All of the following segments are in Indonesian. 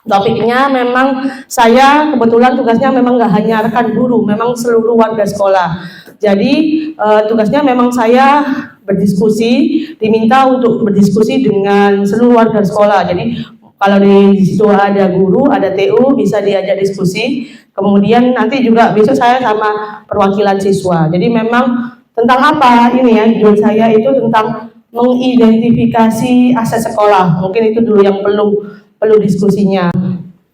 Topiknya memang saya kebetulan tugasnya memang nggak hanya rekan guru, memang seluruh warga sekolah. Jadi tugasnya memang saya berdiskusi, diminta untuk berdiskusi dengan seluruh warga sekolah. Jadi kalau di situ ada guru, ada TU, bisa diajak diskusi. Kemudian nanti juga besok saya sama perwakilan siswa. Jadi memang tentang apa ini ya, judul saya itu tentang mengidentifikasi aset sekolah. Mungkin itu dulu yang perlu diskusinya.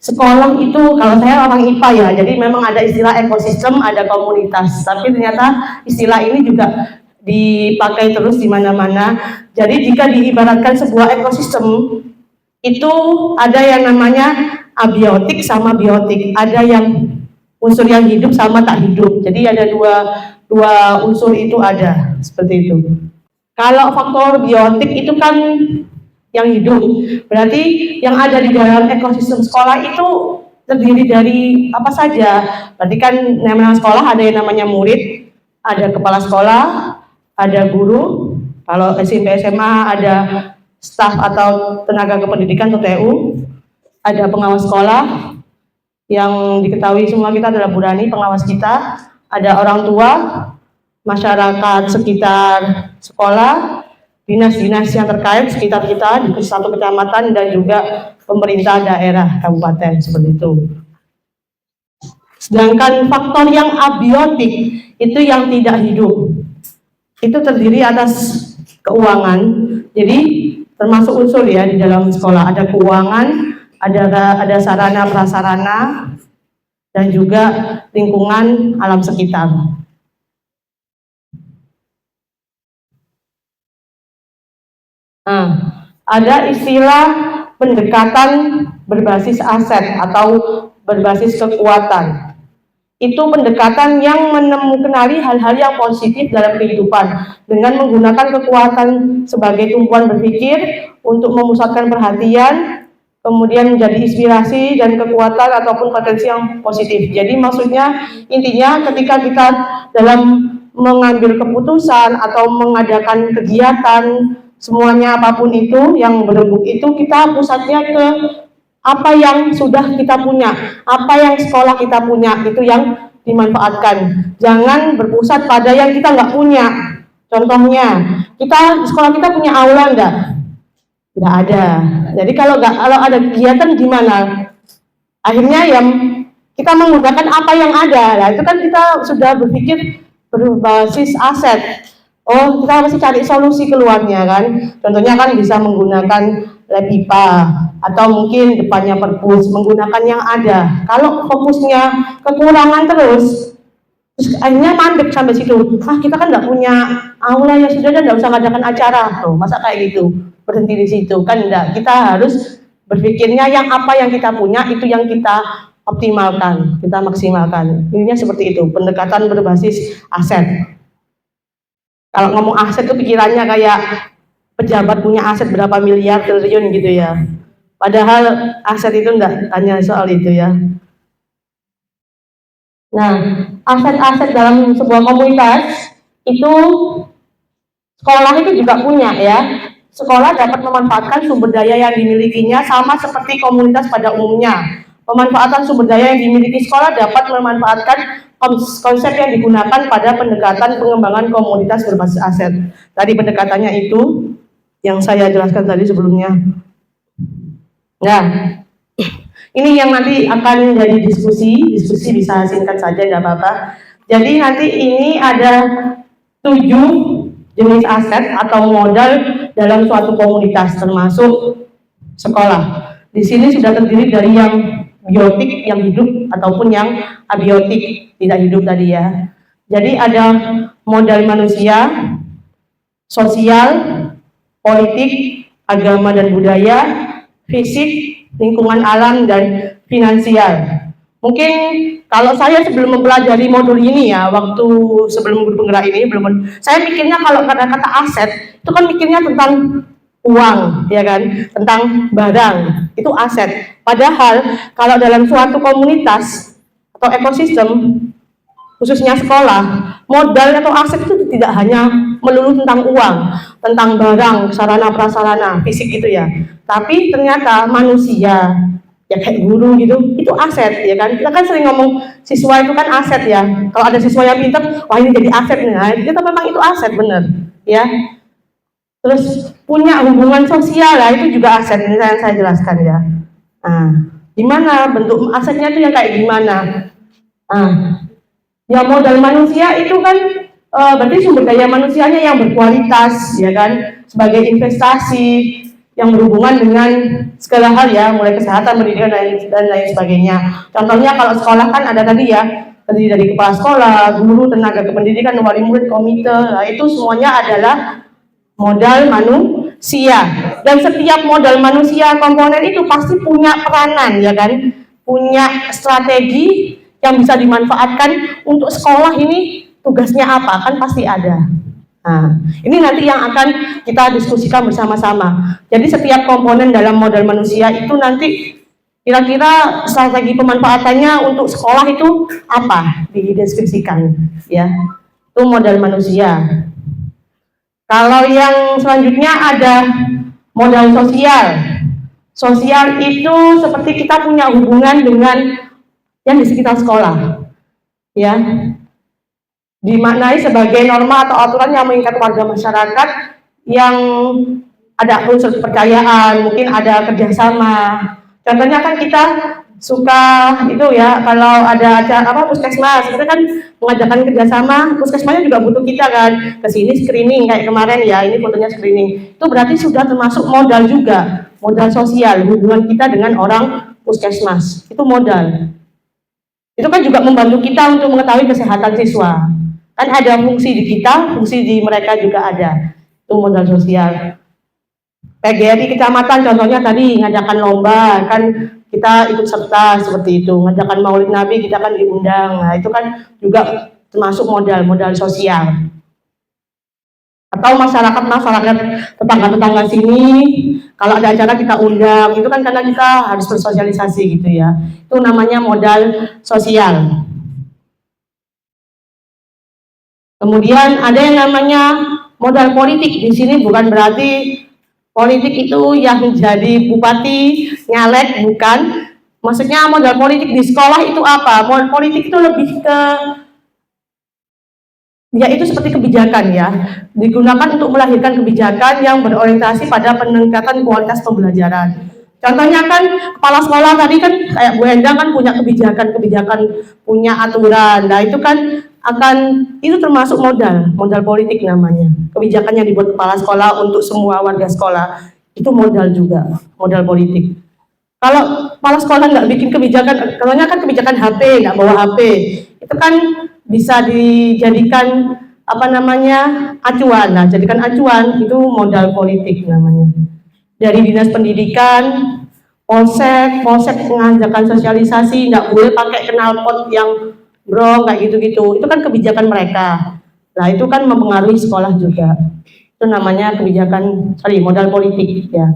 Sekolah itu, kalau saya orang IPA ya, jadi memang ada istilah ekosistem, ada komunitas. Tapi ternyata istilah ini juga dipakai terus di mana-mana. Jadi jika diibaratkan sebuah ekosistem, itu ada yang namanya abiotik sama biotik. Ada yang unsur yang hidup sama tak hidup. Jadi ada dua unsur itu ada, seperti itu. Kalau faktor biotik itu kan yang hidup, berarti yang ada di dalam ekosistem sekolah itu terdiri dari apa saja. Berarti kan namanya sekolah ada yang namanya murid, ada kepala sekolah, ada guru, kalau SMP SMA ada staf atau tenaga kependidikan atau TU, ada pengawas sekolah, yang diketahui semua kita adalah Bu Rani, pengawas kita, ada orang tua, masyarakat sekitar sekolah, dinas-dinas yang terkait sekitar kita di satu kecamatan, dan juga pemerintah daerah kabupaten, seperti itu. Sedangkan faktor yang abiotik itu yang tidak hidup, itu terdiri atas keuangan. Jadi termasuk unsur ya di dalam sekolah, ada keuangan, ada sarana prasarana, dan juga lingkungan alam sekitar. Nah, ada istilah pendekatan berbasis aset atau berbasis kekuatan. Itu pendekatan yang mengenali hal-hal yang positif dalam kehidupan dengan menggunakan kekuatan sebagai tumpuan berpikir untuk memusatkan perhatian, kemudian menjadi inspirasi dan kekuatan ataupun potensi yang positif. Jadi maksudnya intinya ketika kita dalam mengambil keputusan atau mengadakan kegiatan, semuanya apapun itu yang berembuk itu, kita pusatnya ke apa yang sudah kita punya, apa yang sekolah kita punya, itu yang dimanfaatkan. Jangan berpusat pada yang kita nggak punya. Contohnya, sekolah kita punya aula nggak ada. Jadi kalau ada kegiatan gimana? Akhirnya yang kita menggunakan apa yang ada. Nah, itu kan kita sudah berpikir berbasis aset. Oh, kita mesti cari solusi keluarnya kan. Contohnya kan bisa menggunakan lab IPA atau mungkin depannya perpus, menggunakan yang ada. Kalau fokusnya kekurangan terus akhirnya mandek sampai situ. Kita kan nggak punya aula, ya sudah, dan nggak usah ngadakan acara. Tuh, masa kayak gitu? Berhenti di situ kan enggak. Kita harus berpikirnya yang apa yang kita punya itu yang kita optimalkan, kita maksimalkan. Ininya seperti itu, pendekatan berbasis aset. Kalau ngomong aset itu pikirannya kayak pejabat punya aset berapa miliar triliun gitu ya. Padahal aset itu enggak hanya soal itu ya. Nah, aset-aset dalam sebuah komunitas itu sekolah itu juga punya ya. Sekolah dapat memanfaatkan sumber daya yang dimilikinya sama seperti komunitas pada umumnya. Pemanfaatan sumber daya yang dimiliki sekolah dapat memanfaatkan konsep yang digunakan pada pendekatan pengembangan komunitas berbasis aset. Tadi pendekatannya itu yang saya jelaskan tadi sebelumnya. Nah, ini yang nanti akan jadi diskusi bisa singkat saja, tidak apa-apa. Jadi nanti ini ada 7 jenis aset atau modal dalam suatu komunitas, termasuk sekolah. Di sini sudah terdiri dari yang biotik, yang hidup, ataupun yang abiotik, tidak hidup tadi ya. Jadi ada modal manusia, sosial, politik, agama dan budaya, fisik, lingkungan alam, dan finansial. Mungkin kalau saya sebelum mempelajari modul ini ya, waktu sebelum guru penggerak ini, saya mikirnya kalau kata-kata aset, itu kan mikirnya tentang uang, ya kan, tentang barang, itu aset. Padahal kalau dalam suatu komunitas atau ekosistem, khususnya sekolah, modal atau aset itu tidak hanya melulu tentang uang, tentang barang, sarana prasarana, fisik itu ya, tapi ternyata manusia ya kayak guru gitu, itu aset ya kan. Kita kan sering ngomong siswa itu kan aset ya. Kalau ada siswa yang pintar, wah ini jadi aset nih. Nah, kita memang itu aset bener ya. Terus punya hubungan sosial lah, itu juga aset, ini saya jelaskan ya. Nah, gimana bentuk asetnya itu yang kayak gimana? Nah, ya modal manusia itu kan berarti sumber daya manusianya yang berkualitas ya kan, sebagai investasi yang berhubungan dengan segala hal ya, mulai kesehatan, pendidikan dan lain sebagainya. Contohnya kalau sekolah kan ada tadi ya, terdiri dari kepala sekolah, guru, tenaga kependidikan, wali murid, komite. Nah, itu semuanya adalah modal manusia. Dan setiap modal manusia komponen itu pasti punya peranan ya kan, punya strategi yang bisa dimanfaatkan untuk sekolah ini tugasnya apa, kan pasti ada. Nah, ini nanti yang akan kita diskusikan bersama-sama. Jadi setiap komponen dalam modal manusia itu nanti kira-kira strategi pemanfaatannya untuk sekolah itu apa, dideskripsikan ya. Itu modal manusia. Kalau yang selanjutnya ada modal sosial. Sosial itu seperti kita punya hubungan dengan yang di sekitar sekolah ya, dimaknai sebagai norma atau aturan yang mengikat warga masyarakat, yang ada unsur kepercayaan, mungkin ada kerjasama. Contohnya kan kita suka itu ya, kalau ada acara apa puskesmas, kita kan mengajarkan kerjasama, puskesmasnya juga butuh kita kan, kesini screening kayak kemarin ya, ini fotonya screening. Itu berarti sudah termasuk modal juga, modal sosial, hubungan kita dengan orang puskesmas, itu modal. Itu kan juga membantu kita untuk mengetahui kesehatan siswa. Kan ada fungsi di kita, fungsi di mereka juga ada. Itu modal sosial. PGRI kecamatan contohnya tadi ngadakan lomba, kan kita ikut serta seperti itu. Ngadakan Maulid Nabi kita kan diundang. Nah, itu kan juga termasuk modal sosial. Atau masyarakat tetangga-tetangga sini, kalau ada acara kita undang, itu kan karena kita harus bersosialisasi gitu ya. Itu namanya modal sosial. Kemudian ada yang namanya modal politik. Di sini bukan berarti politik itu yang jadi bupati, nyalek, bukan. Maksudnya modal politik di sekolah itu apa? Modal politik itu lebih ke, ya itu seperti kebijakan ya, digunakan untuk melahirkan kebijakan yang berorientasi pada peningkatan kualitas pembelajaran. Contohnya kan kepala sekolah tadi kan kayak Bu Endang kan punya kebijakan, punya aturan. Nah itu kan itu termasuk modal politik namanya. Kebijakan yang dibuat kepala sekolah untuk semua warga sekolah itu modal juga, modal politik. Kalau kepala sekolah nggak bikin kebijakan, kalaunya kan kebijakan HP, nggak bawa HP, itu kan bisa dijadikan apa namanya acuan. Nah, jadikan acuan itu modal politik namanya. Dari dinas pendidikan, polsek mengajarkan sosialisasi, nggak boleh pakai knalpot yang brong kayak gitu-gitu. Itu kan kebijakan mereka. Nah, itu kan mempengaruhi sekolah juga. Itu namanya kebijakan, modal politik ya.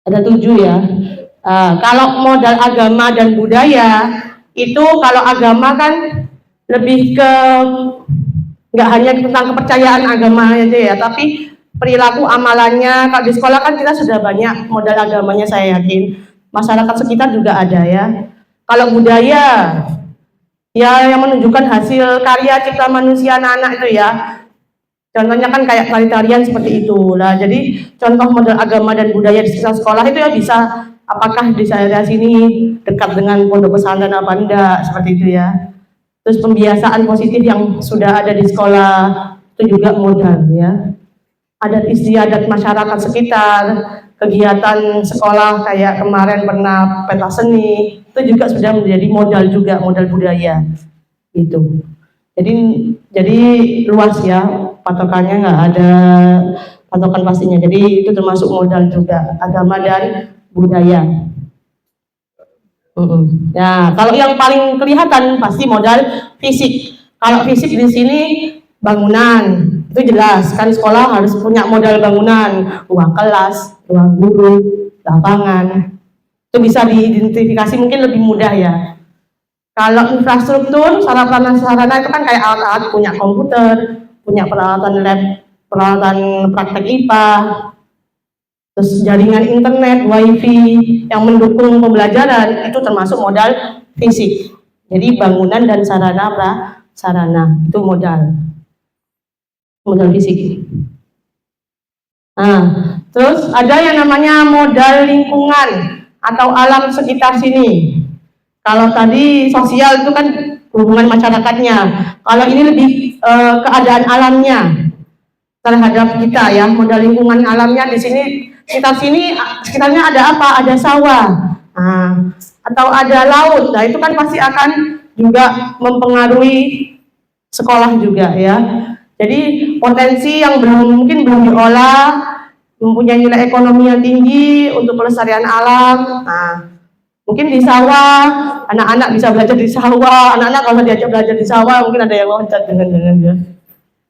Ada 7 ya. Kalau modal agama dan budaya itu, kalau agama kan lebih ke nggak hanya tentang kepercayaan agama aja ya, tapi perilaku amalannya. Kalau di sekolah kan kita sudah banyak modal agamanya, saya yakin masyarakat sekitar juga ada ya. Kalau budaya ya yang menunjukkan hasil karya cipta manusia anak-anak itu ya. Contohnya kan kayak tari-tarian seperti itu. Nah, jadi contoh model agama dan budaya di sekitar sekolah itu ya bisa, apakah di daerah sini dekat dengan pondok pesantren apa enggak, seperti itu ya. Terus pembiasaan positif yang sudah ada di sekolah itu juga modal ya. Adat istiadat masyarakat sekitar, kegiatan sekolah kayak kemarin pernah pentas seni, itu juga sudah menjadi modal juga, modal budaya gitu. Jadi luas ya, patokannya nggak ada patokan pastinya. Jadi itu termasuk modal juga, agama dan budaya. Nah, kalau yang paling kelihatan pasti modal fisik. Kalau fisik di sini bangunan, itu jelas kan sekolah harus punya modal bangunan, ruang kelas, ruang guru, lapangan. Itu bisa diidentifikasi mungkin lebih mudah ya. Kalau infrastruktur, sarana itu kan kayak alat-alat, punya komputer, punya peralatan lab, peralatan praktek IPA, terus jaringan internet, wifi yang mendukung pembelajaran, itu termasuk modal fisik. Jadi bangunan dan sarana prasarana itu modal fisik. Nah, terus ada yang namanya modal lingkungan atau alam sekitar sini. Kalau tadi sosial itu kan hubungan masyarakatnya. Kalau ini lebih keadaan alamnya terhadap kita ya. Modal lingkungan alamnya di sini sekitarnya ada apa? Ada sawah. Nah, atau ada laut. Nah, itu kan pasti akan juga mempengaruhi sekolah juga ya. Jadi potensi yang mungkin belum diolah, mempunyai nilai ekonomi yang tinggi untuk pelestarian alam. Nah, mungkin di sawah, anak-anak bisa belajar di sawah. Anak-anak kalau diajak belajar di sawah, mungkin ada yang loncat dengan ya.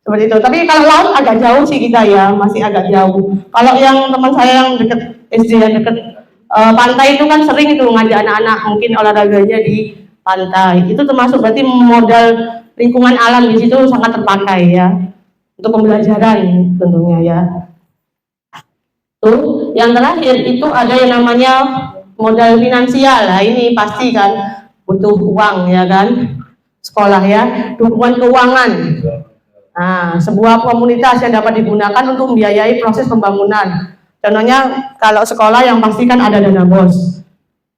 Seperti itu. Tapi kalau laut agak jauh sih kita ya, masih agak jauh. Kalau yang teman saya yang dekat SD yang dekat pantai itu kan sering itu ngajak anak-anak mungkin olahraganya di pantai. Itu termasuk berarti modal lingkungan alam di situ sangat terpakai ya untuk pembelajaran tentunya ya. Tuh, yang terakhir itu ada yang namanya modal finansial. Nah, ini pasti kan butuh uang ya kan, sekolah ya, dukungan keuangan. Nah, sebuah komunitas yang dapat digunakan untuk membiayai proses pembangunan. Contohnya kalau sekolah yang pasti kan ada dana BOS.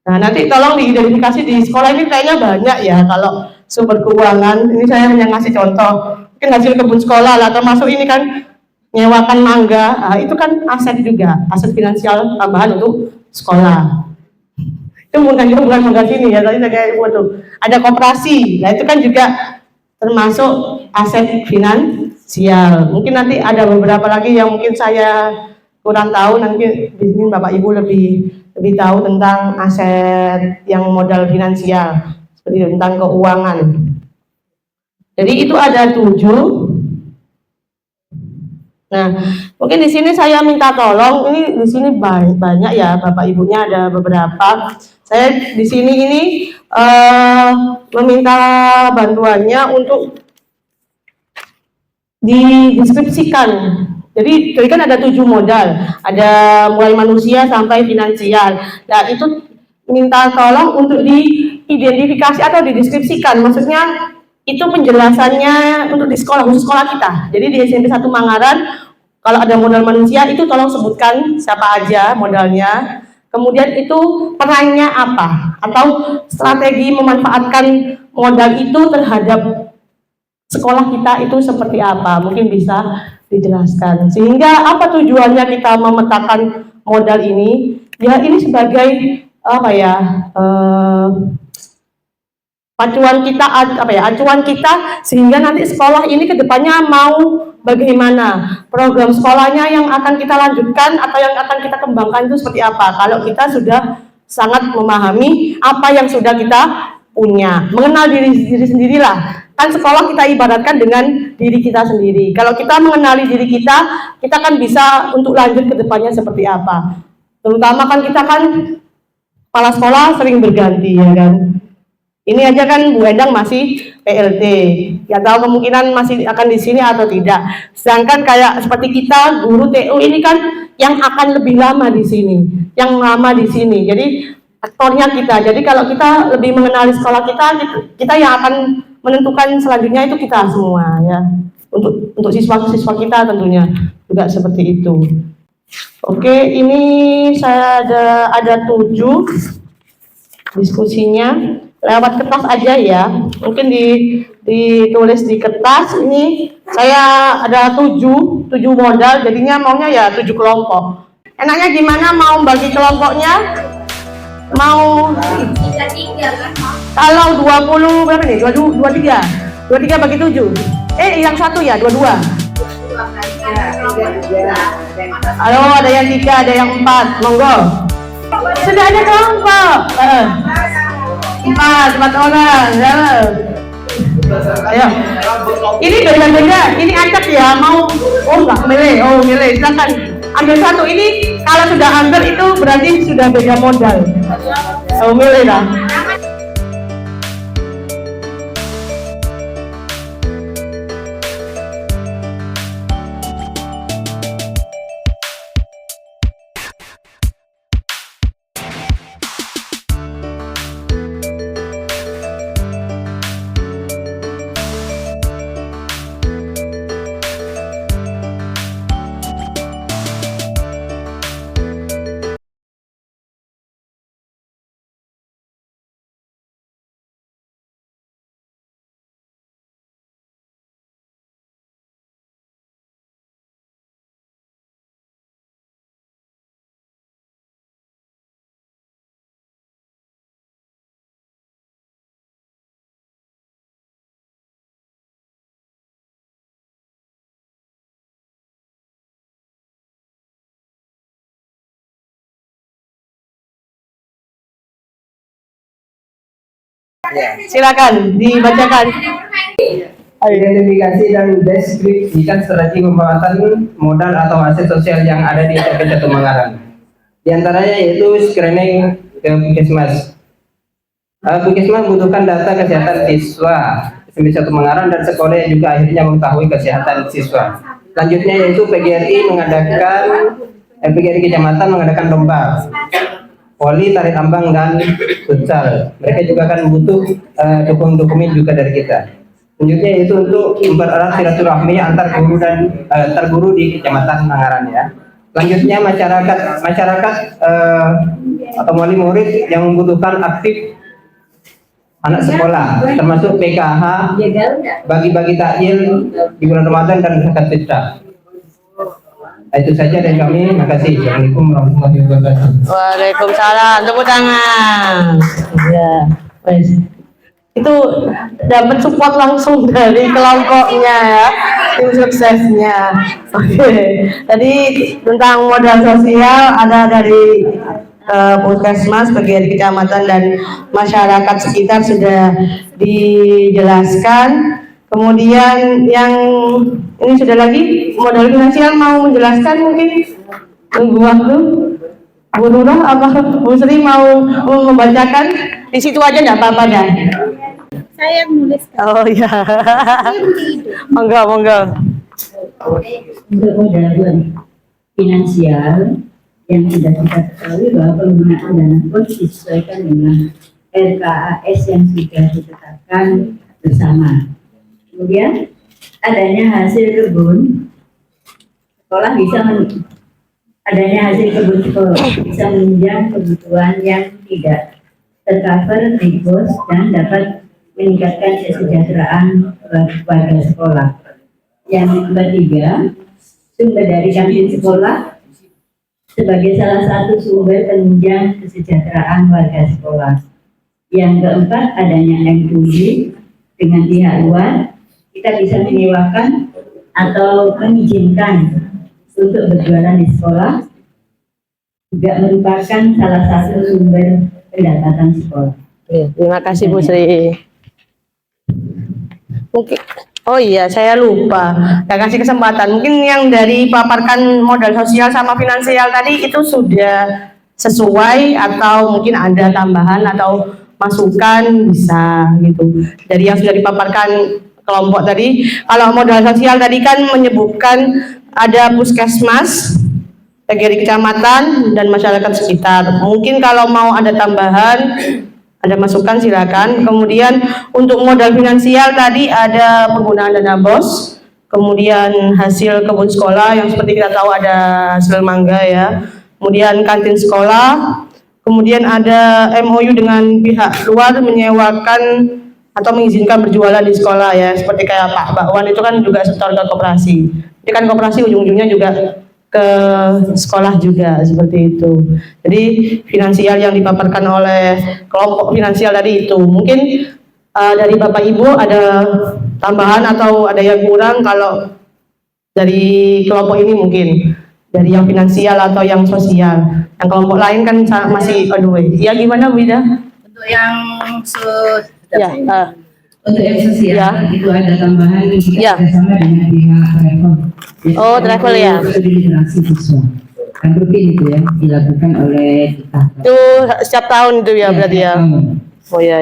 Nah, nanti tolong diidentifikasi di sekolah ini kayaknya banyak ya kalau sumber keuangan. Ini saya hanya ngasih contoh. Mungkin hasil kebun sekolah lah, termasuk ini kan nyewakan mangga. Nah, itu kan aset juga, aset finansial tambahan untuk sekolah. Itu bukan mangga sini ya, tadi kayak ibu tuh. Ada koperasi. Nah, itu kan juga termasuk aset finansial. Mungkin nanti ada beberapa lagi yang mungkin saya kurang tahu, nanti di sini Bapak Ibu lebih tahu tentang aset yang modal finansial, seperti itu, tentang keuangan. Jadi itu ada 7. Nah, mungkin di sini saya minta tolong, ini di sini banyak ya Bapak Ibunya, ada beberapa. Saya di sini ini meminta bantuannya untuk dideskripsikan. Jadi kan ada 7 modal, ada mulai manusia sampai finansial. Nah, itu minta tolong untuk diidentifikasi atau dideskripsikan. Maksudnya itu penjelasannya untuk di sekolah, khusus sekolah kita. Jadi di SMP 1 Manggaran, kalau ada modal manusia itu tolong sebutkan siapa aja modalnya. Kemudian itu perannya apa, atau strategi memanfaatkan modal itu terhadap sekolah kita itu seperti apa, mungkin bisa dijelaskan. Sehingga apa tujuannya kita memetakan modal ini? Ya ini sebagai apa ya? Acuan kita sehingga nanti sekolah ini kedepannya mau bagaimana, program sekolahnya yang akan kita lanjutkan atau yang akan kita kembangkan itu seperti apa. Kalau kita sudah sangat memahami apa yang sudah kita punya, mengenal diri sendirilah. Kan sekolah kita ibaratkan dengan diri kita sendiri. Kalau kita mengenali diri kita kan bisa untuk lanjut ke depannya seperti apa. Terutama kan kita kan kepala sekolah sering berganti ya kan. Ini aja kan Bu Endang masih PLT, ya tahu kemungkinan masih akan di sini atau tidak. Sedangkan kayak seperti kita guru TU ini kan yang akan lebih lama di sini, yang lama di sini. Jadi aktornya kita. Jadi kalau kita lebih mengenali sekolah kita yang akan menentukan selanjutnya itu kita semua ya. Untuk siswa-siswa kita tentunya juga seperti itu. Oke, ini saya ada 7 diskusinya. Lewat kertas aja ya, mungkin ditulis di kertas. Ini saya ada 7 modal, jadinya maunya ya 7 kelompok. Enaknya gimana mau bagi kelompoknya? Mau 3 kan? kalau 20 berapa nih? 23 bagi 7. Yang satu ya 22. Halo, ada yang 3, ada yang 4, monggo. Sudah ada kelompok. 4 orang, ya. Ayo. Ini beda-beda, ini acak ya, mau enggak milih, silakan ambil satu. Ini kalau sudah ambil itu berarti sudah beda modal. Milih lah. Silakan dibacakan. Identifikasi dan deskripsikan strategi pemanfaatan modal atau aset sosial yang ada di TP Satu Manggaran. Di antaranya yaitu screening ke Puskesmas. Puskesmas membutuhkan data kesehatan siswa SMP Satu Manggaran dan sekolah yang juga akhirnya mengetahui kesehatan siswa. Selanjutnya yaitu PGRI PGRI Kecamatan mengadakan lomba voli, tarik tambang dan futsal. Mereka juga akan butuh dokumen juga dari kita. Selanjutnya yaitu untuk mempererat silaturahmi antar guru di Kecamatan Manggaran ya. Selanjutnya masyarakat atau wali murid yang membutuhkan aktif anak sekolah, termasuk PKH, bagi-bagi takjil di bulan Ramadan dan zakat fitrah. Itu saja dari kami. Terima kasih. Assalamualaikum warahmatullahi wabarakatuh. Waalaikumsalam. Tepuk tangan. Ya, wes. Itu dapat support langsung dari kelompoknya ya, tim suksesnya. Oke. Tadi tentang modal sosial ada dari Puskesmas, PGRI Kecamatan dan masyarakat sekitar sudah dijelaskan. Kemudian yang ini sudah lagi modal finansial mau menjelaskan mungkin tunggu waktu. Bu Nurah apa Bu Sri mau membacakan? Di situ aja enggak apa-apa dah. Saya yang nulis. Oh iya. Monggo. Untuk modal finansial yang sudah kita ketahui bahwa penggunaan dana pun disesuaikan dengan RKAS yang sudah ditetapkan bersama. Kemudian adanya hasil kebun sekolah bisa menunjang kebutuhan yang tidak tercover di pos dan dapat meningkatkan kesejahteraan warga sekolah. Yang ketiga, sumber dari kantin sekolah sebagai salah satu sumber penunjang kesejahteraan warga sekolah. Yang keempat, adanya MOU dengan pihak luar, kita bisa menyewakan atau mengizinkan untuk berjualan di sekolah, juga merupakan salah satu sumber pendapatan sekolah. Terima kasih Bu Sri. Mungkin, oh iya saya lupa, saya kasih kesempatan. Mungkin yang dari paparkan modal sosial sama finansial tadi itu sudah sesuai atau mungkin ada tambahan atau masukan bisa gitu. Dari yang sudah dipaparkan kelompok tadi, kalau modal sosial tadi kan menyebutkan ada Puskesmas, PGRI Kecamatan dan masyarakat sekitar. Mungkin kalau mau ada tambahan, ada masukan silakan. Kemudian untuk modal finansial tadi ada penggunaan dana BOS, kemudian hasil kebun sekolah yang seperti kita tahu ada hasil mangga ya. Kemudian kantin sekolah, kemudian ada MOU dengan pihak luar menyewakan atau mengizinkan berjualan di sekolah ya, seperti kayak Pak Bakwan itu kan juga sektor koperasi. Jadi kan koperasi ujung-ujungnya juga ke sekolah juga seperti itu. Jadi finansial yang dipaparkan oleh kelompok finansial tadi itu. Mungkin dari Bapak Ibu ada tambahan atau ada yang kurang kalau dari kelompok ini mungkin dari yang finansial atau yang sosial. Yang kelompok lain kan masih aduh. Ya gimana Bu Ida? Untuk yang Ya, Untuk yang sosial Ya. itu ada tambahan yang kita Ya. bersama dengan pihak travel. Oh, travel ya. Studi literasi siswa. Kan rutin itu ya dilakukan oleh kita. itu setiap tahun itu ya berarti ya. tahun. Oh ya.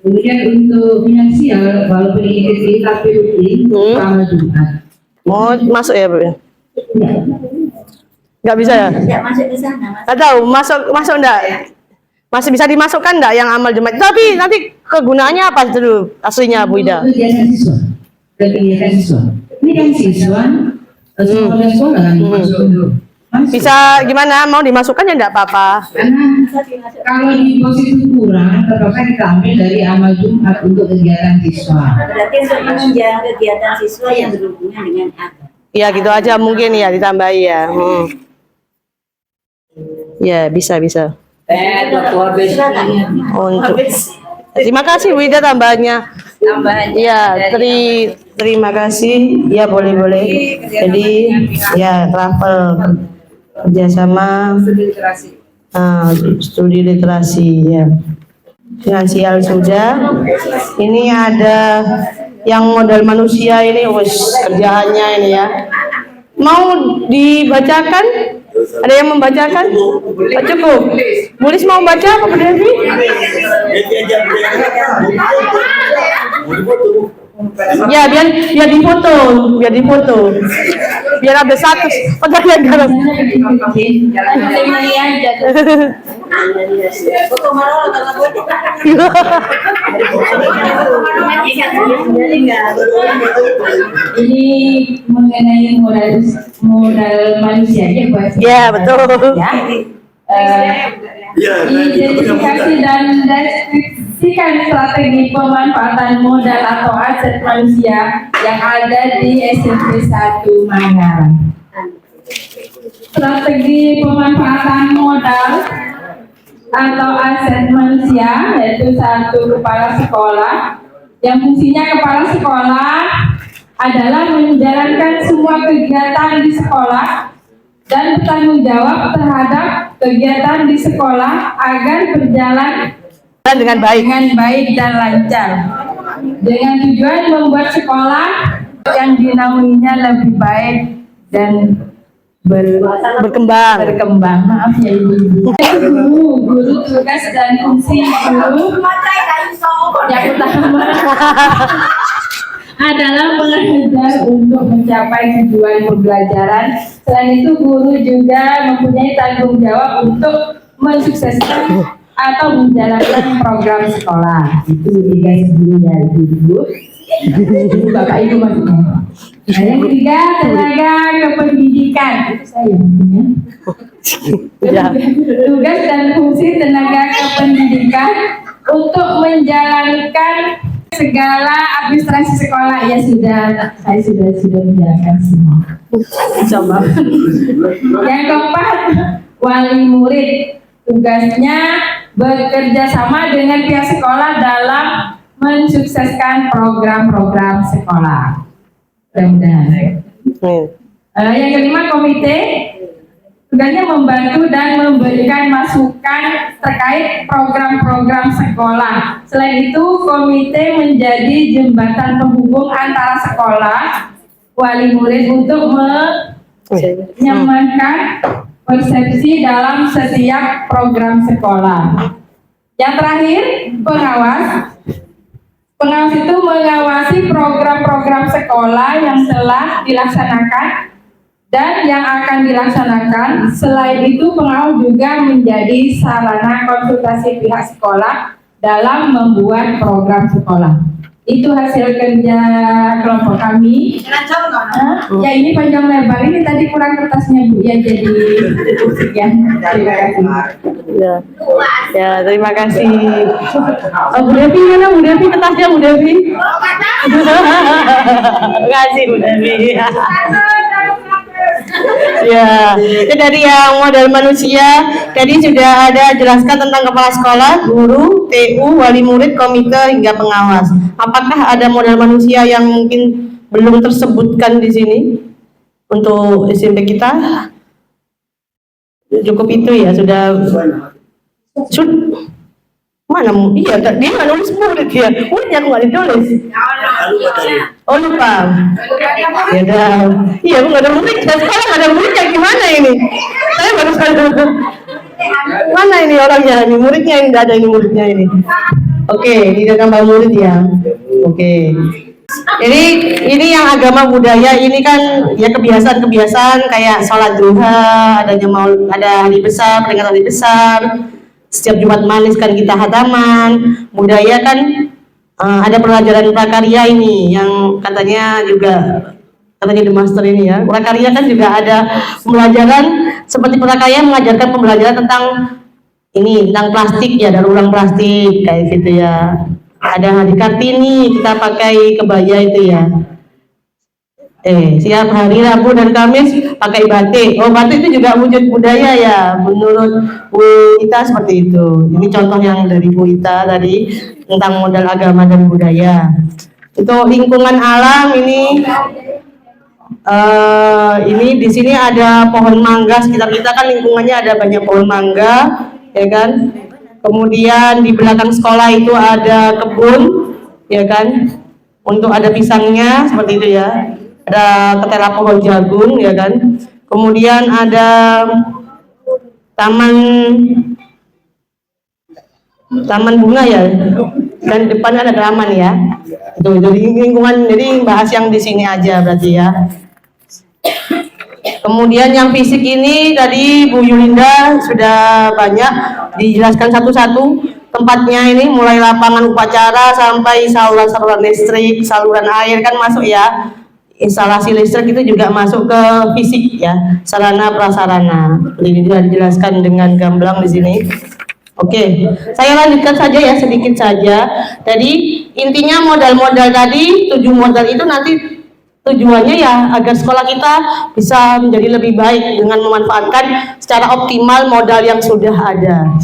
Kemudian untuk finansial walaupun ini tapi rutin tanggal Jumat. Mau masuk ya Bu? Nggak bisa ya? tidak masuk ke sana, Mas. Nggak tahu masuk enggak? Masih bisa dimasukkan enggak yang amal Jumat? Tapi nanti kegunaannya apa dulu aslinya Bu Ida? Kegiatan siswa. Kegiatan siswa. Ini kan siswa sekolah kan masuk dulu. Masuk. Bisa gimana? Mau dimasukkan ya enggak apa-apa? Karena kalau di pos itu kurang, terpaksa kita ambil dari amal Jumat untuk kegiatan siswa. Berarti untuk menunjang kegiatan siswa yang berhubungan dengan agama. Ya gitu aja mungkin ya ditambahi ya. Ya bisa. Untuk terima kasih Bu Ida tambahannya. Tambahannya Iya, terima kasih. Ya boleh. Jadi ya travel kerjasama studi literasi ya. finansial sudah. Ini ada yang modal manusia ini, wes kerjaannya ini ya. Mau dibacakan? Ada yang membacakan? Oh, cukup. Bulis mau baca apa Bu Devi? Ya, biar difoto, biar ada status. Padahal garam. Foto marah atau Ini mengenai modal manusia ya buat Ya, betul. Ya. Identifikasi dan deskripsikan strategi pemanfaatan modal atau aset manusia yang ada di SMP 1 Manggarai. Strategi pemanfaatan modal atau aset manusia yaitu satu, kepala sekolah yang fungsinya kepala sekolah adalah menjalankan semua kegiatan di sekolah dan bertanggung jawab terhadap kegiatan di sekolah agar berjalan Dengan baik dan lancar dengan tujuan membuat sekolah yang dinaunginya lebih baik dan berkembang. maaf ya ibu. Guru tugas dan fungsi guru yang utama adalah mengajar untuk mencapai tujuan pembelajaran. Selain itu guru juga mempunyai tanggung jawab untuk mensukseskan atau menjalankan program sekolah. Itu guys guru ya ibu. Bapak ibu maksudnya. Nah, yang ketiga, tenaga kependidikan. Itu saya maksudnya. Ya. Tugas dan fungsi tenaga kependidikan untuk menjalankan segala administrasi sekolah. Ya sudah, saya sudah menjalankan semua. Coba. Yang keempat, wali murid. Tugasnya bekerja sama dengan pihak sekolah dalam mensukseskan program-program sekolah. Mudah-mudahan. Yang kelima, komite. Tugasnya membantu dan memberikan masukan terkait program-program sekolah. Selain itu, komite menjadi jembatan penghubung antara sekolah, wali murid untuk menyampaikan persepsi dalam setiap program sekolah. Yang terakhir, pengawas. Pengawas itu mengawasi program-program sekolah yang telah dilaksanakan dan yang akan dilaksanakan. Selain itu, pengawas juga menjadi sarana konsultasi pihak sekolah dalam membuat program sekolah. Itu hasil kerja kelompok kami. Ya ini panjang lebar, ini tadi kurang kertasnya Bu ya, jadi sekian. Terima kasih. Ya, terima kasih. Oh, Bu Devi mana Bu Devi, kertasnya Bu Devi? Terima kasih Bu Devi. Ya, itu dari yang modal manusia. Tadi sudah ada jelaskan tentang kepala sekolah, guru, TU, wali murid, komite hingga pengawas. Apakah ada modal manusia yang mungkin belum tersebutkan di sini untuk SMP kita? Cukup itu ya, sudah. Mana? Iya, dia nggak nulis murid ya. Muridnya aku nggak ditulis. Oh lupa. Ya dah. Iya, aku nggak ada murid. Dan sekarang nggak ada muridnya, gimana ini? Saya baru sadar. Mana ini orangnya? Ini muridnya ini, nggak ada ini muridnya ini. Oke, tidak nambah murid ya. Oke. Jadi ini yang agama budaya ini kan ya kebiasaan-kebiasaan kayak sholat duha, ada hari besar, peringatan hari besar. Setiap Jumat Manis kan kita khataman. Budaya kan ada pelajaran prakarya ini yang katanya The Master ini ya. Prakarya kan juga ada pembelajaran seperti prakarya mengajarkan pembelajaran tentang plastik ya, daur ulang plastik kayak gitu ya. Ada hari Kartini, kita pakai kebaya itu ya. Siap hari Rabu dan Kamis pakai batik. Oh, batik itu juga wujud budaya ya, menurut Bu Ita seperti itu. Ini contoh yang dari Bu Ita tadi tentang modal agama dan budaya. Untuk lingkungan alam ini di sini ada pohon mangga sekitar kita kan, lingkungannya ada banyak pohon mangga, ya kan? Kemudian di belakang sekolah itu ada kebun, ya kan? Untuk ada pisangnya seperti itu ya. Ada ketela pohon jagung, ya kan? Kemudian ada taman bunga ya. Dan depannya ada taman ya. Itu jadi lingkungan, jadi bahas yang di sini aja berarti ya. Kemudian yang fisik ini tadi Bu Yulinda sudah banyak dijelaskan satu-satu tempatnya ini, mulai lapangan upacara sampai saluran listrik, saluran air kan masuk ya. Instalasi listrik itu juga masuk ke fisik ya, sarana prasarana. Ini sudah dijelaskan dengan gamblang di sini. Oke, saya lanjutkan saja ya, sedikit saja. Jadi intinya modal-modal tadi, 7 modal itu nanti tujuannya ya agar sekolah kita bisa menjadi lebih baik dengan memanfaatkan secara optimal modal yang sudah ada.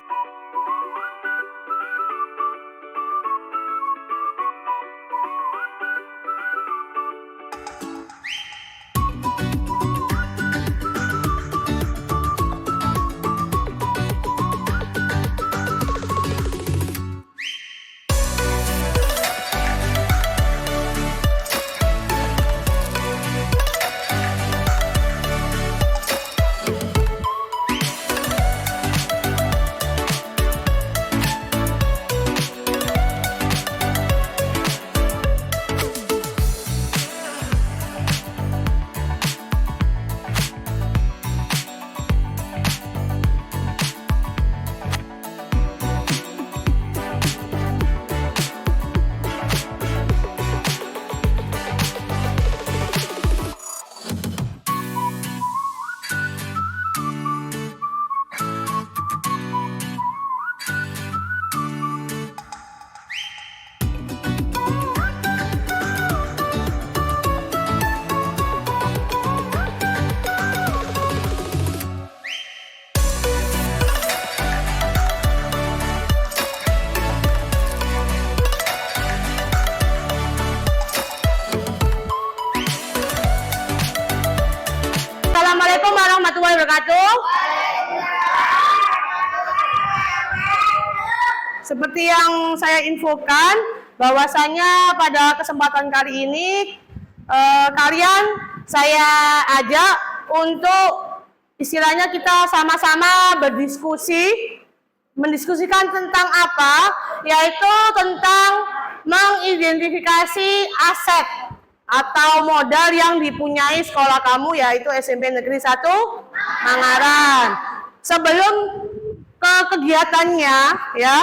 Assalamualaikum warahmatullahi wabarakatuh. Seperti yang saya infokan, bahwasanya pada kesempatan kali ini kalian saya ajak untuk istilahnya kita sama-sama mendiskusikan tentang apa, yaitu tentang mengidentifikasi aset atau modal yang dipunyai sekolah kamu, yaitu SMP Negeri 1 Mangaran. Sebelum ke kegiatannya ya,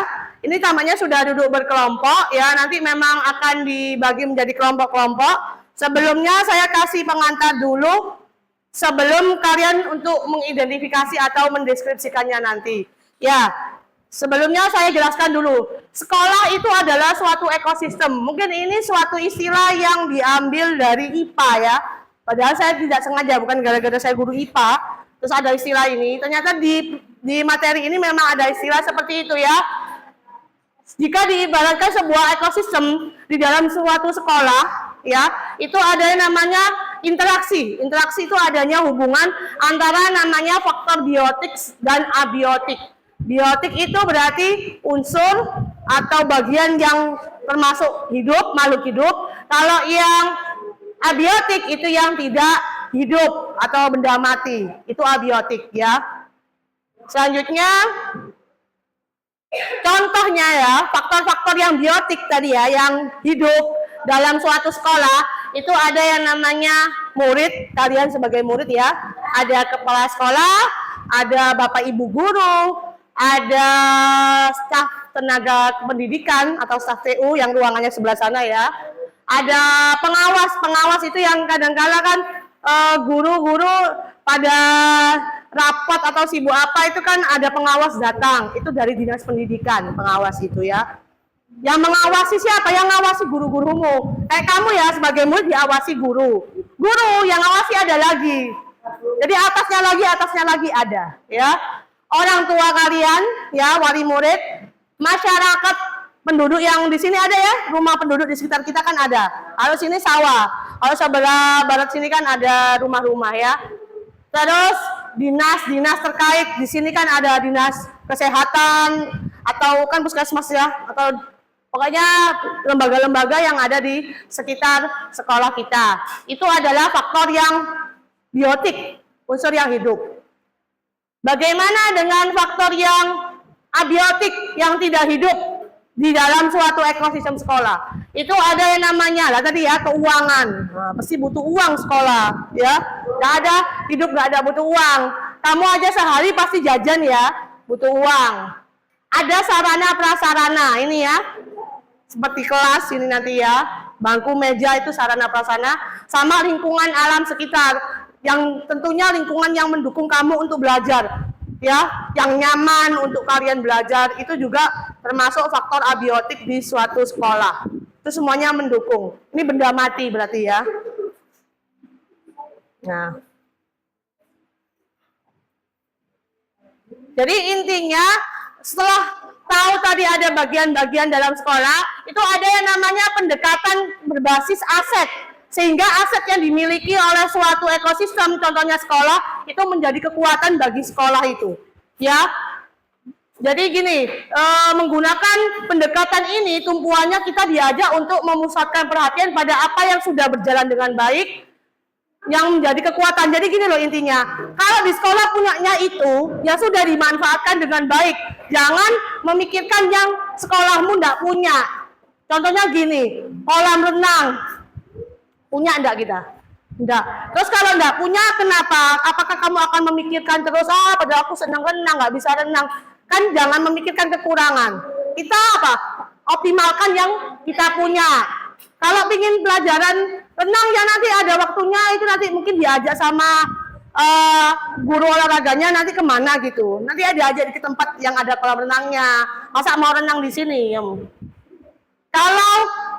ini tampaknya sudah duduk berkelompok ya, nanti memang akan dibagi menjadi kelompok-kelompok. Sebelumnya saya kasih pengantar dulu sebelum kalian untuk mengidentifikasi atau mendeskripsikannya nanti. Ya, sebelumnya saya jelaskan dulu. Sekolah itu adalah suatu ekosistem. Mungkin ini suatu istilah yang diambil dari IPA ya. Padahal saya tidak sengaja, bukan gara-gara saya guru IPA, terus ada istilah ini. Ternyata di materi ini memang ada istilah seperti itu ya. Jika diibaratkan sebuah ekosistem di dalam suatu sekolah, ya, itu ada yang namanya interaksi. Interaksi itu adanya hubungan antara namanya faktor biotik dan abiotik. Biotik itu berarti unsur atau bagian yang termasuk hidup, makhluk hidup. Kalau yang abiotik itu yang tidak hidup atau benda mati, itu abiotik ya. Selanjutnya, contohnya ya, faktor-faktor yang biotik tadi ya, yang hidup dalam suatu sekolah, itu ada yang namanya murid, kalian sebagai murid ya, ada kepala sekolah, ada bapak ibu guru, ada staf tenaga pendidikan atau staf TU yang ruangannya sebelah sana ya. Ada pengawas itu yang kadang-kala kan guru-guru pada rapat atau sibuk apa itu kan ada pengawas datang. Itu dari dinas pendidikan, pengawas itu ya. Yang mengawasi siapa? Yang ngawasi guru-gurumu. Kayak kamu ya sebagai murid diawasi guru. Guru yang ngawasi ada lagi. Jadi atasnya lagi ada ya. Orang tua kalian, ya, wali murid, masyarakat penduduk yang di sini ada ya, rumah penduduk di sekitar kita kan ada. Kalau sini sawah, kalau sebelah barat sini kan ada rumah-rumah ya. Terus dinas terkait, di sini kan ada dinas kesehatan, atau kan puskesmas ya, atau pokoknya lembaga-lembaga yang ada di sekitar sekolah kita. Itu adalah faktor yang biotik, unsur yang hidup. Bagaimana dengan faktor yang abiotik, yang tidak hidup di dalam suatu ekosistem sekolah? Itu ada yang namanya, lah tadi ya, keuangan. Nah, pasti butuh uang sekolah, ya. Nggak ada hidup, nggak ada butuh uang. Kamu aja sehari pasti jajan ya, butuh uang. Ada sarana prasarana, ini ya, seperti kelas ini nanti ya, bangku meja itu sarana prasarana, sama lingkungan alam sekitar, yang tentunya lingkungan yang mendukung kamu untuk belajar, ya, yang nyaman untuk kalian belajar, itu juga termasuk faktor abiotik di suatu sekolah. Itu semuanya mendukung. Ini benda mati berarti ya. Nah, jadi intinya setelah tahu tadi ada bagian-bagian dalam sekolah, itu ada yang namanya pendekatan berbasis aset. Sehingga aset yang dimiliki oleh suatu ekosistem, contohnya sekolah, itu menjadi kekuatan bagi sekolah itu. Ya, jadi gini, menggunakan pendekatan ini, tumpuannya kita diajak untuk memusatkan perhatian pada apa yang sudah berjalan dengan baik, yang menjadi kekuatan. Jadi gini loh intinya, kalau di sekolah punyanya itu, ya sudah dimanfaatkan dengan baik. Jangan memikirkan yang sekolahmu tidak punya. Contohnya gini, kolam renang, punya enggak kita? Enggak. Terus kalau enggak punya, kenapa? Apakah kamu akan memikirkan terus, padahal aku senang renang, nggak bisa renang? Kan jangan memikirkan kekurangan. Kita apa? Optimalkan yang kita punya. Kalau ingin pelajaran renang ya nanti ada waktunya, itu nanti mungkin diajak sama guru olahraganya nanti kemana gitu. Nanti diajak ke tempat yang ada kolam renangnya. Masa mau renang di sini? Kalau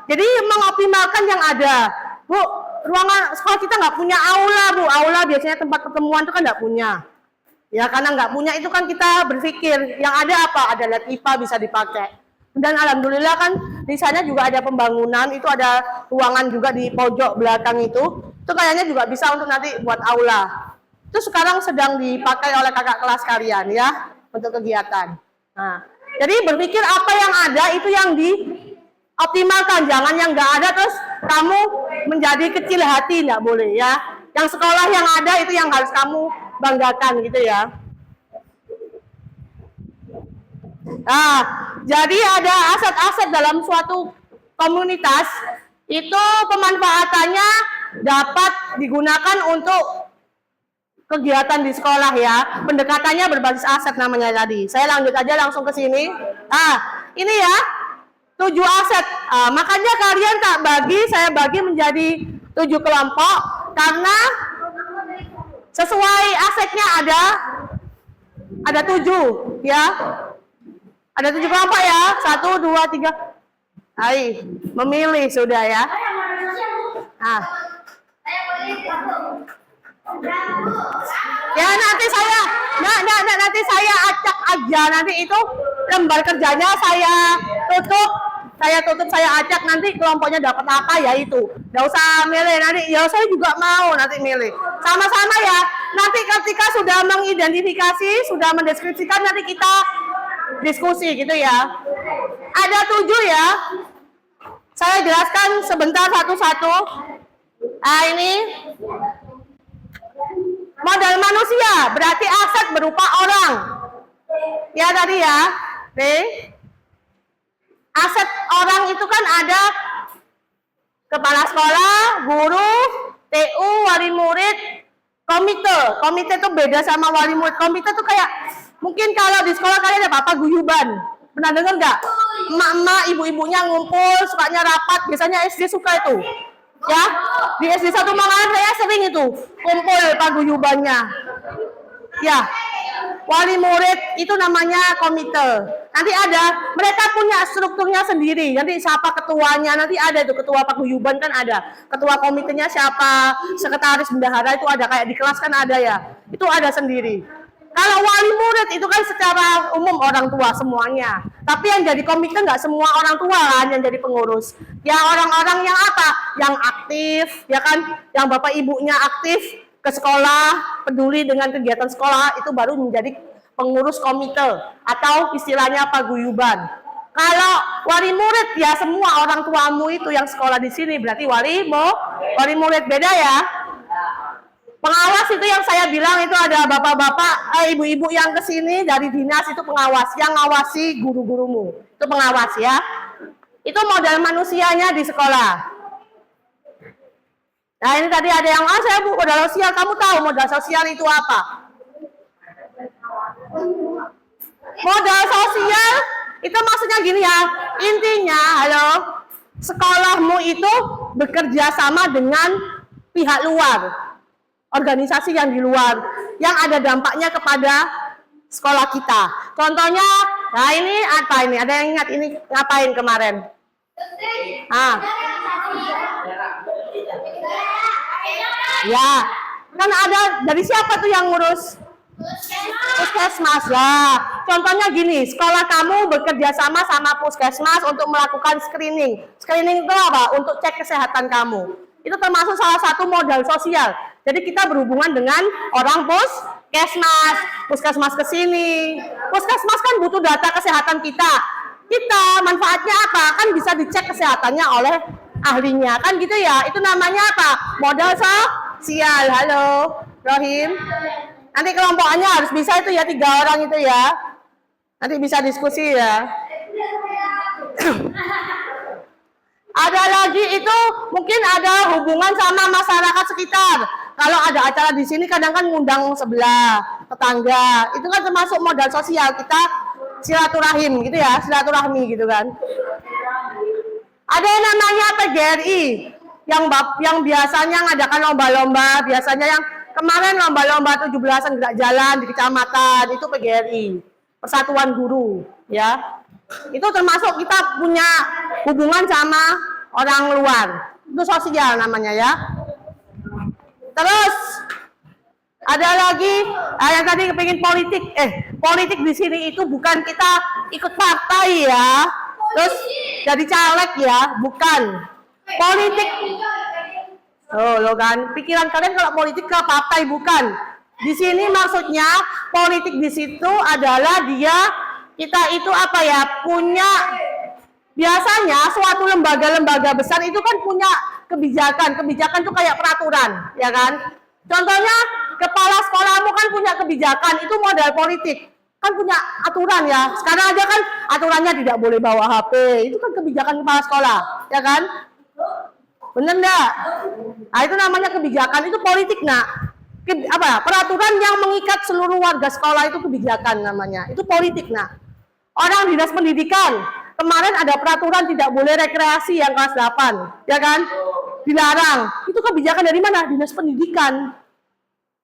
jadi mengoptimalkan yang ada, Bu, ruangan sekolah kita nggak punya aula, Bu. Aula biasanya tempat pertemuan itu kan nggak punya. Ya karena nggak punya itu kan kita berpikir yang ada apa? Ada lab IPA bisa dipakai. Dan alhamdulillah kan di sana juga ada pembangunan, itu ada ruangan juga di pojok belakang itu kayaknya juga bisa untuk nanti buat aula. Itu sekarang sedang dipakai oleh kakak kelas kalian ya untuk kegiatan. Nah, jadi berpikir apa yang ada itu yang dioptimalkan, jangan yang nggak ada terus kamu menjadi kecil hati, nggak boleh ya. Yang sekolah yang ada itu yang harus kamu banggakan gitu ya. Nah, jadi ada aset-aset dalam suatu komunitas, itu pemanfaatannya dapat digunakan untuk kegiatan di sekolah ya. Pendekatannya berbasis aset namanya tadi. Saya lanjut aja langsung ke sini. Ini ya, 7 aset. Makanya kalian saya bagi menjadi 7 kelompok, karena sesuai asetnya ada 7 ya. Ada 7 kelompok ya, 1, 2, 3. Memilih sudah ya. Ya nanti saya acak aja, nanti itu lembar kerjanya saya tutup, saya acak, nanti kelompoknya dapat apa ya itu. Nggak usah milih nanti, ya saya juga mau nanti milih. Sama-sama ya, nanti ketika sudah mengidentifikasi, sudah mendeskripsikan, nanti kita diskusi gitu ya. Ada 7 ya. Saya jelaskan sebentar satu-satu. Ini modal manusia, berarti aset berupa orang. Ya tadi ya. Aset orang itu kan ada kepala sekolah, guru, TU, wali murid, komite. Komite itu beda sama wali murid. Komite itu kayak mungkin kalau di sekolah kalian ada apa guyuban. Pernah dengar nggak? Emak-emak, ibu-ibunya ngumpul, sukanya rapat. Biasanya SD suka itu. Ya, di SD 1 Mangalan saya sering itu kumpul paguyubannya. Ya, wali murid itu namanya komite. Nanti ada, mereka punya strukturnya sendiri. Nanti siapa ketuanya, nanti ada itu ketua paguyuban kan ada. Ketua komitenya siapa, sekretaris bendahara itu ada, kayak di kelas kan ada ya. Itu ada sendiri. Kalau wali murid itu kan secara umum orang tua semuanya. Tapi yang jadi komite nggak semua orang tua kan yang jadi pengurus. Ya orang-orang yang apa? Yang aktif, ya kan? Yang bapak ibunya aktif ke sekolah, peduli dengan kegiatan sekolah, itu baru menjadi pengurus komite atau istilahnya paguyuban. Kalau wali murid ya semua orang tuamu itu yang sekolah di sini berarti wali murid beda ya. Pengawas itu yang saya bilang itu ada bapak-bapak, ibu-ibu yang kesini dari dinas itu pengawas, yang ngawasi guru-gurumu. Itu pengawas ya. Itu modal manusianya di sekolah. Nah ini tadi ada yang, saya bu modal sosial, kamu tahu modal sosial itu apa? Modal sosial itu maksudnya gini ya, intinya, halo, sekolahmu itu bekerja sama dengan pihak luar. Organisasi yang di luar yang ada dampaknya kepada sekolah kita. Contohnya, nah ini apa ini? Ada yang ingat ini ngapain kemarin? Ya, kan ada dari siapa tuh yang ngurus? Puskesmas lah. Contohnya gini, sekolah kamu bekerja sama puskesmas untuk melakukan screening. Screening itu apa? Untuk cek kesehatan kamu. Itu termasuk salah satu modal sosial. Jadi kita berhubungan dengan orang puskesmas ke sini. Puskesmas kan butuh data kesehatan kita. Kita manfaatnya apa? Kan bisa dicek kesehatannya oleh ahlinya. Kan gitu ya. Itu namanya apa? Modal sosial. Halo, Rohim. Nanti kelompokannya harus bisa itu ya, 3 orang itu ya. Nanti bisa diskusi ya. Ada lagi itu mungkin ada hubungan sama masyarakat sekitar. Kalau ada acara di sini kadang kan ngundang sebelah, tetangga. Itu kan termasuk modal sosial kita silaturahim gitu ya, silaturahmi gitu kan. Ada yang namanya PGRI yang biasanya ngadakan lomba-lomba, biasanya yang kemarin lomba-lomba 17-an gerak jalan di kecamatan itu PGRI, Persatuan Guru ya. Itu termasuk kita punya hubungan sama orang luar. Itu sosial namanya ya. Terus ada lagi yang tadi kepingin politik. Politik di sini itu bukan kita ikut partai ya. Terus jadi caleg ya, bukan. Politik. Oh, lo kan pikiran kalian kalau politik ke partai bukan. Di sini maksudnya politik di situ adalah kita itu apa ya, punya biasanya suatu lembaga-lembaga besar itu kan punya kebijakan itu kayak peraturan ya kan. Contohnya kepala sekolahmu kan punya kebijakan, itu modal politik kan, punya aturan ya. Sekarang aja kan aturannya tidak boleh bawa HP, itu kan kebijakan kepala sekolah ya kan, bener enggak? Nah itu namanya kebijakan, itu politik nak. Peraturan yang mengikat seluruh warga sekolah itu kebijakan namanya, itu politik nak. Orang dinas pendidikan kemarin ada peraturan tidak boleh rekreasi yang kelas 8 ya kan, dilarang. Itu kebijakan dari mana? Dinas pendidikan.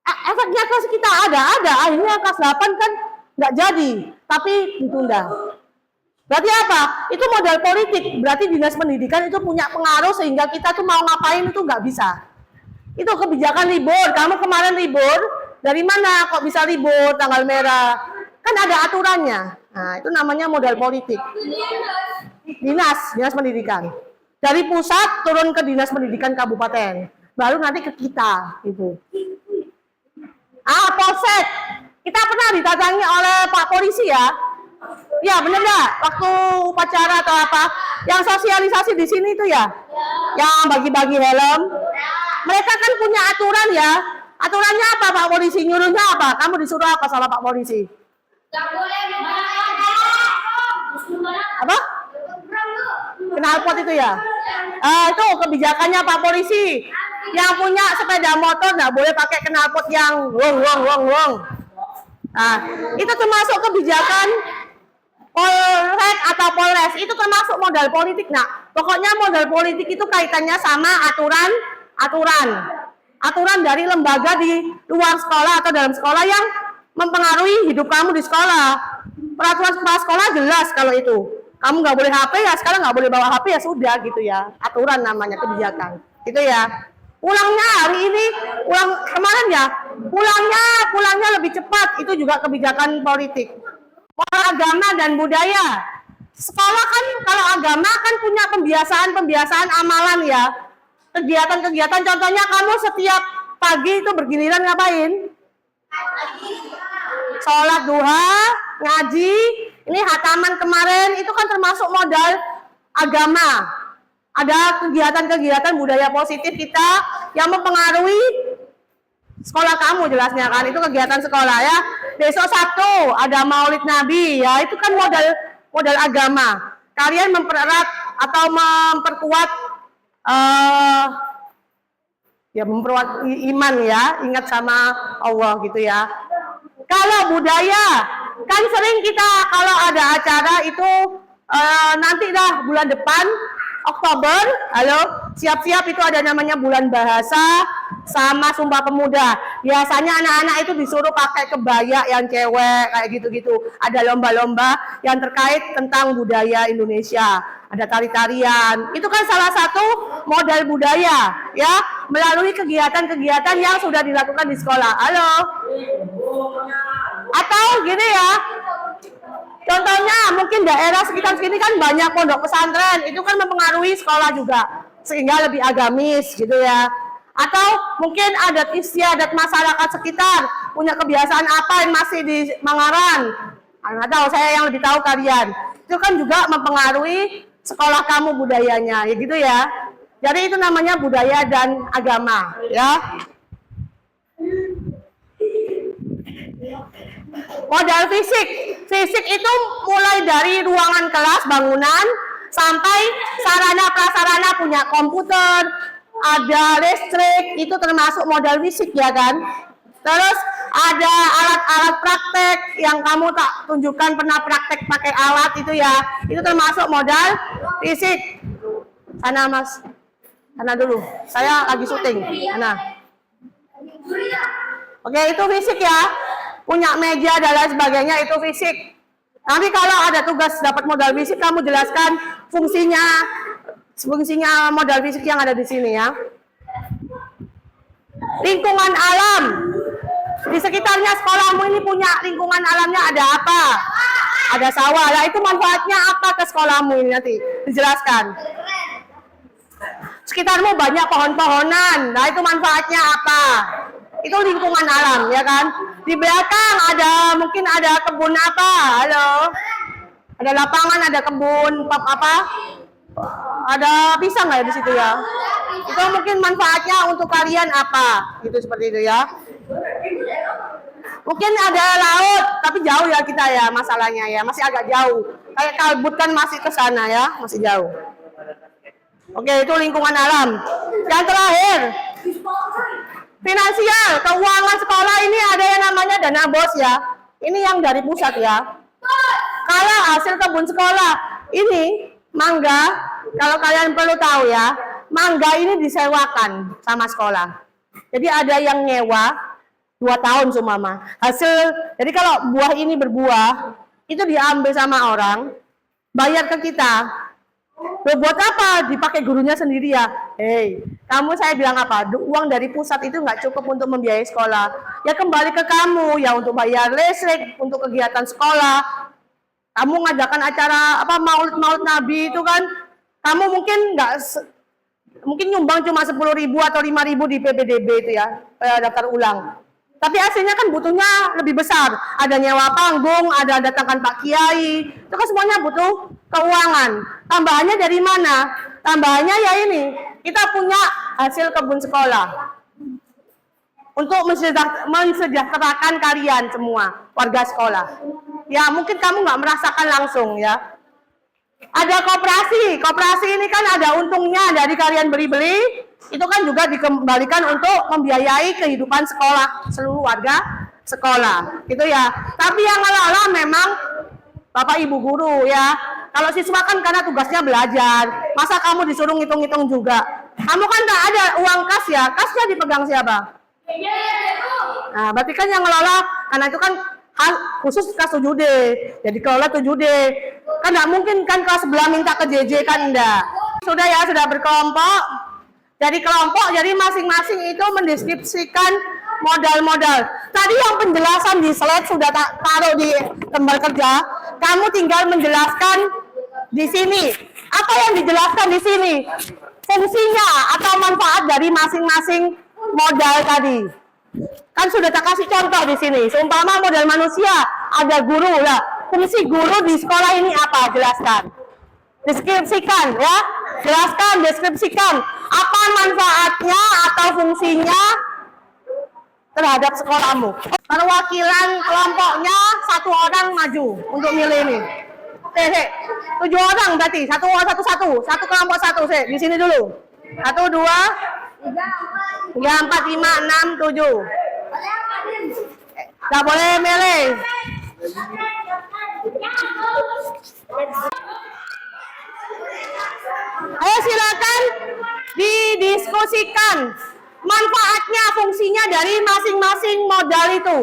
Efeknya kelas kita ada akhirnya kelas 8 kan nggak jadi tapi ditunda. Berarti apa? Itu modal politik. Berarti dinas pendidikan itu punya pengaruh sehingga kita tuh mau ngapain itu nggak bisa. Itu kebijakan libur. Kamu kemarin libur, dari mana kok bisa libur tanggal merah? Kan ada aturannya. Nah, itu namanya modal politik. Dinas pendidikan. Dari pusat turun ke dinas pendidikan kabupaten. Baru nanti ke kita gitu. Polsek. Kita pernah didatangi oleh Pak Polisi ya. Ya, bener nggak? Waktu upacara atau apa? Yang sosialisasi di sini itu ya. Yang bagi-bagi helm. Mereka kan punya aturan ya. Aturannya apa Pak Polisi? Nyuruhnya apa? Kamu disuruh apa sama Pak Polisi? Apa? Knalpot itu ya? Itu kebijakannya Pak Polisi. Yang punya sepeda motor nggak boleh pakai knalpot yang wong. Nah, itu termasuk kebijakan Polrek atau Polres. Itu termasuk modal politik nak. Pokoknya modal politik itu kaitannya sama aturan dari lembaga di luar sekolah atau dalam sekolah yang mempengaruhi hidup kamu di sekolah. Peraturan kepala sekolah jelas kalau itu. Kamu nggak boleh HP ya, sekarang nggak boleh bawa HP ya sudah gitu ya. Aturan namanya, kebijakan. Gitu ya. Pulangnya hari ini, pulang kemarin ya. Pulangnya lebih cepat. Itu juga kebijakan politik. Agama dan budaya. Sekolah kan kalau agama kan punya pembiasaan amalan ya. Kegiatan-kegiatan contohnya kamu setiap pagi itu bergiliran ngapain? sholat duha, ngaji, ini hataman kemarin, itu kan termasuk modal agama. Ada kegiatan-kegiatan budaya positif kita yang mempengaruhi sekolah kamu jelasnya kan, itu kegiatan sekolah ya. Besok Sabtu ada Maulid Nabi ya, itu kan modal agama. Kalian mempererat atau memperkuat ya memperkuat iman ya, ingat sama Allah gitu ya. Kalau budaya kan sering kita kalau ada acara itu nanti dah bulan depan Oktober, halo, siap-siap itu ada namanya bulan bahasa sama Sumpah Pemuda. Biasanya anak-anak itu disuruh pakai kebaya yang cewek kayak gitu-gitu. Ada lomba-lomba yang terkait tentang budaya Indonesia. Ada tari-tarian. Itu kan salah satu modal budaya ya, melalui kegiatan-kegiatan yang sudah dilakukan di sekolah. Halo. Atau gini ya. Contohnya mungkin daerah sekitar sini kan banyak pondok pesantren, itu kan mempengaruhi sekolah juga sehingga lebih agamis gitu ya. Atau mungkin adat istiadat masyarakat sekitar punya kebiasaan apa yang masih di Mangaran. Nggak tahu, saya yang lebih tahu kalian. Itu kan juga mempengaruhi sekolah kamu budayanya, ya gitu ya. Jadi itu namanya budaya dan agama ya. Modal fisik itu mulai dari ruangan kelas, bangunan, sampai sarana prasarana, punya komputer, ada listrik, itu termasuk modal fisik ya kan. Terus ada alat-alat praktek yang kamu tak tunjukkan pernah praktek pakai alat itu ya, itu termasuk modal fisik. Sana mas, sana dulu, saya lagi syuting. Sana. Oke, itu fisik ya. Punya meja dan lain sebagainya, itu fisik. Nanti kalau ada tugas dapat modal fisik, kamu jelaskan fungsinya modal fisik yang ada di sini ya. Lingkungan alam. Di sekitarnya sekolahmu ini punya lingkungan alamnya ada apa? Ada sawah. Nah, itu manfaatnya apa ke sekolahmu ini nanti dijelaskan. Sekitarmu banyak pohon-pohonan. Nah, itu manfaatnya apa? Itu lingkungan alam ya kan. Di belakang mungkin ada kebun apa, halo, ada lapangan, ada kebun apa, ada pisang nggak di situ ya. Itu mungkin manfaatnya untuk kalian apa, gitu seperti itu ya. Mungkin ada laut, tapi jauh ya kita ya masalahnya ya, masih agak jauh. Kayak Kalbut kan masih ke sana ya, masih jauh. Oke, itu lingkungan alam. Yang terakhir, finansial, keuangan sekolah ini ada yang namanya dana BOS ya. Ini yang dari pusat ya. Kalau hasil kebun sekolah, ini mangga, kalau kalian perlu tahu ya, mangga ini disewakan sama sekolah. Jadi ada yang nyewa 2 tahun sumama. Jadi kalau buah ini berbuah, itu diambil sama orang, bayar ke kita. Buat apa? Dipakai gurunya sendiri ya. Hei, saya bilang apa? Uang dari pusat itu nggak cukup untuk membiayai sekolah. Ya kembali ke kamu ya, untuk bayar listrik, untuk kegiatan sekolah. Kamu ngadakan acara apa Maulid Nabi itu kan, kamu mungkin nyumbang cuma 10.000 atau 5.000 di PPDB itu ya, daftar ulang. Tapi hasilnya kan butuhnya lebih besar. Ada nyewa panggung, ada datangkan Pak Kiai. Itu kan semuanya butuh keuangan. Tambahannya dari mana? Tambahannya ya ini, kita punya hasil kebun sekolah. Untuk mensejahterakan kalian semua, warga sekolah. Ya mungkin kamu nggak merasakan langsung ya. Ada koperasi ini kan ada untungnya dari kalian beli-beli, itu kan juga dikembalikan untuk membiayai kehidupan sekolah, seluruh warga sekolah, gitu ya. Tapi yang ala-ala memang Bapak Ibu guru ya. Kalau siswa kan karena tugasnya belajar, masa kamu disuruh ngitung-ngitung juga? Kamu kan nggak ada uang kas ya, kasnya dipegang siapa? Nah, berarti kan yang ngelola, karena itu kan khusus kelas 7D, jadi kelola 7D kan nggak mungkin kan kelas sebelah minta ke JJ kan enggak. Sudah ya, sudah berkelompok, jadi kelompok, jadi masing-masing itu mendeskripsikan modal-modal. Tadi yang penjelasan di slide sudah taruh di lembar kerja, kamu tinggal menjelaskan di sini. Apa yang dijelaskan di sini? Fungsinya atau manfaat dari masing-masing modal tadi. Kan sudah tak kasih contoh di sini. Seumpama model manusia, ada guru lah. Fungsi guru di sekolah ini apa? Jelaskan. Deskripsikan ya. Jelaskan, deskripsikan. Apa manfaatnya atau fungsinya terhadap sekolahmu. Perwakilan kelompoknya 1 orang maju untuk milih ini. 7 orang berarti, satu kelompok 1 di sini dulu. 1, 2, 3, 4, 5, 6, 7. Nggak boleh milih. Ayo silakan didiskusikan manfaatnya, fungsinya dari masing-masing modal itu.